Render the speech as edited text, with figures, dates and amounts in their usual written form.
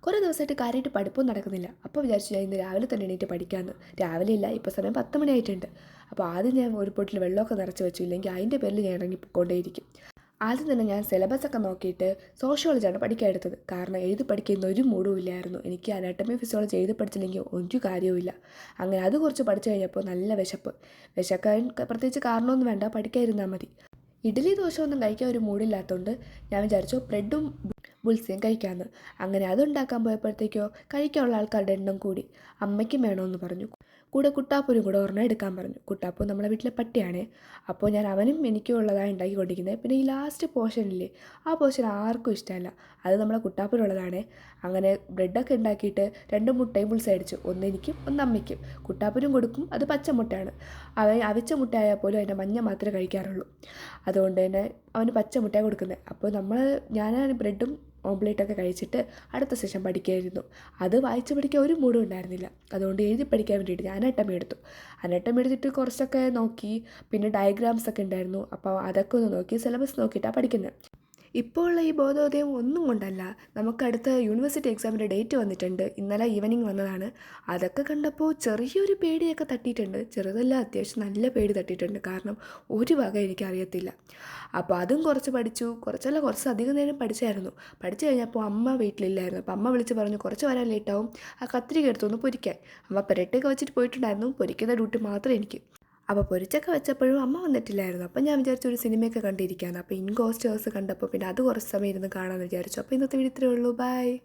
കുറേ ദിവസമായിട്ട് കാര്യമായിട്ട് പഠിപ്പൊന്നും നടക്കുന്നില്ല. അപ്പോൾ വിചാരിച്ചു ഞാൻ ഇന്ന് രാവിലെ തന്നെ എണീറ്റ് പഠിക്കാമെന്ന്. രാവിലെ ഇല്ല, ഇപ്പോൾ സമയം 10 മണിയായിട്ടുണ്ട്. അപ്പോൾ ആദ്യം ഞാൻ ഒരു ബോട്ടിൽ വെള്ളമൊക്കെ നിറച്ച് വെച്ചു, ഇല്ലെങ്കിൽ അതിൻ്റെ പേരിൽ ഞാൻ ഇറങ്ങിക്കൊണ്ടേയിരിക്കും. ആദ്യം തന്നെ ഞാൻ സിലബസൊക്കെ നോക്കിയിട്ട് സോഷ്യോളജിയാണ് പഠിക്കാൻ എടുത്തത്. കാരണം എഴുതി പഠിക്കുന്ന ഒരു മൂഡും ഇല്ലായിരുന്നു. എനിക്ക് അനാട്ടമി ഫിസിയോളജി എഴുതി പഠിച്ചില്ലെങ്കിൽ ഒരു കാര്യവുമില്ല. അങ്ങനെ അത് കുറച്ച് പഠിച്ചു കഴിഞ്ഞപ്പോൾ നല്ല വിശപ്പ്. വിശക്കാൻ പ്രത്യേകിച്ച് കാരണമൊന്നും വേണ്ട, പഠിക്കാതിരുന്നാൽ മതി. ഇഡ്ഡലി ദോശ ഒന്നും കഴിക്കാൻ ഒരു മൂഡില്ലാത്തതുകൊണ്ട് ഞാൻ വിചാരിച്ചു ബ്രെഡും ബുൾസയും കഴിക്കാമെന്ന്. അങ്ങനെ അതുണ്ടാക്കാൻ പോയപ്പോഴത്തേക്കോ കഴിക്കാനുള്ള ആൾക്കാരുടെ എണ്ണം കൂടി. അമ്മയ്ക്കും വേണമെന്ന് പറഞ്ഞു. കൂടെ കുട്ടാപ്പൂരും കൂടെ ഒരെണ്ണം എടുക്കാൻ പറഞ്ഞു. കുട്ടാപ്പൂ നമ്മളെ വീട്ടിലെ പട്ടിയാണേ. അപ്പോൾ ഞാൻ അവനും എനിക്കും ഉള്ളതാണ് ഉണ്ടാക്കിക്കൊണ്ടിരിക്കുന്നത്. പിന്നെ ഈ ലാസ്റ്റ് പോർഷനില്ലേ, ആ പോർഷൻ ആർക്കും ഇഷ്ടമല്ല. അത് നമ്മളെ കുട്ടാപ്പൂരുള്ളതാണേ. അങ്ങനെ ബ്രെഡൊക്കെ ഉണ്ടാക്കിയിട്ട് 2 മുട്ടയും ബുൾസ അടിച്ചു. ഒന്ന് എനിക്കും ഒന്ന് അമ്മയ്ക്കും. കുട്ടാപ്പൂരും കൊടുക്കും, അത് പച്ചമുട്ടയാണ്. അവൻ അവിച്ച മുട്ടയായാൽ പോലും അതിൻ്റെ മഞ്ഞ മാത്രമേ കഴിക്കാറുള്ളൂ. അതുകൊണ്ട് തന്നെ അവന് പച്ചമുട്ടയാണ് കൊടുക്കുന്നത്. അപ്പോൾ ഞാനാണ് ബ്രെഡും ഓംപ്ലേറ്റൊക്കെ കഴിച്ചിട്ട് അടുത്ത സെഷൻ പഠിക്കായിരുന്നു. അത് വായിച്ച് പഠിക്കാൻ ഒരു മൂഡും ഉണ്ടായിരുന്നില്ല. അതുകൊണ്ട് എഴുതി പഠിക്കാൻ വേണ്ടിയിട്ട് ഞാൻ അനാട്ടമി എടുത്തു. അനാട്ടമി എടുത്തിട്ട് കുറച്ചൊക്കെ നോക്കി. പിന്നെ ഡയഗ്രാംസ് ഒക്കെ ഉണ്ടായിരുന്നു, അപ്പോൾ അതൊക്കെ ഒന്ന് നോക്കി സിലബസ് നോക്കിയിട്ടാണ് പഠിക്കുന്നത്. ഇപ്പോൾ ഉള്ള ഈ ബോധോദയം ഒന്നും കൊണ്ടല്ല. നമുക്കടുത്ത യൂണിവേഴ്സിറ്റി എക്സാമിൻ്റെ ഡേറ്റ് വന്നിട്ടുണ്ട്. ഇന്നലെ ഈവനിങ് വന്നതാണ്. അതൊക്കെ കണ്ടപ്പോൾ ചെറിയൊരു പേടിയൊക്കെ തട്ടിയിട്ടുണ്ട്. ചെറുതല്ല, അത്യാവശ്യം നല്ല പേടി തട്ടിയിട്ടുണ്ട്. കാരണം ഒരു വക എനിക്കറിയത്തില്ല. അപ്പോൾ അതും കുറച്ച് പഠിച്ചു. കുറച്ച് അധികം നേരം പഠിച്ചായിരുന്നു. പഠിച്ചു കഴിഞ്ഞപ്പോൾ അമ്മ വീട്ടിലില്ലായിരുന്നു. അപ്പോൾ അമ്മ വിളിച്ച് പറഞ്ഞു കുറച്ച് വരാൻ ലേറ്റാവും, ആ കത്രിക എടുത്തൊന്ന് പൊരിക്കാൻ. അമ്മ പെരട്ടൊക്കെ വെച്ചിട്ട് പോയിട്ടുണ്ടായിരുന്നു. പൊരിക്കുന്ന ഡ്യൂട്ടി മാത്രം എനിക്ക്. അപ്പോൾ പൊരിച്ചൊക്കെ വെച്ചപ്പോഴും അമ്മ വന്നിട്ടില്ലായിരുന്നു. അപ്പം ഞാൻ വിചാരിച്ചു ഒരു സിനിമയൊക്കെ കണ്ടിരിക്കുകയാണ്. അപ്പോൾ ഇൻഗോസ്റ്റേഴ്സ് കണ്ടപ്പോൾ പിന്നെ അത് കുറച്ച് സമയം ഇരുന്ന് കാണാമെന്ന് വിചാരിച്ചു. അപ്പോൾ ഇന്നത്തെ വീഡിയോ ഇത്രയേ ഉള്ളൂ. ബൈ.